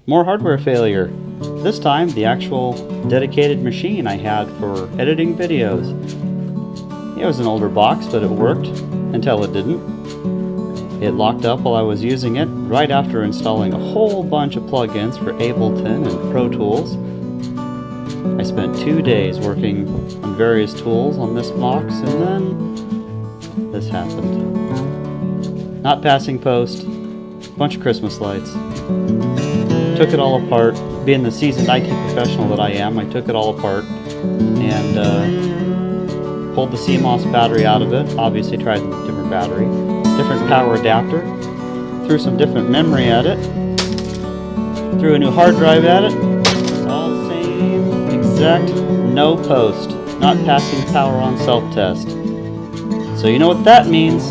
More hardware failure. This time, the actual dedicated machine I had for editing videos. It was an older box, but it worked until it didn't. It locked up while I was using it right after installing a whole bunch of plugins for Ableton and Pro Tools. I spent 2 days working on various tools on this box, and then this happened. Not passing post, bunch of Christmas lights. Took it all apart. Being the seasoned IT professional that I am, I took it all apart and pulled the CMOS battery out of it. Obviously tried a different battery, different power adapter, threw some different memory at it, threw a new hard drive at it. All the same exact no post, not passing power on self-test. So you know what that means.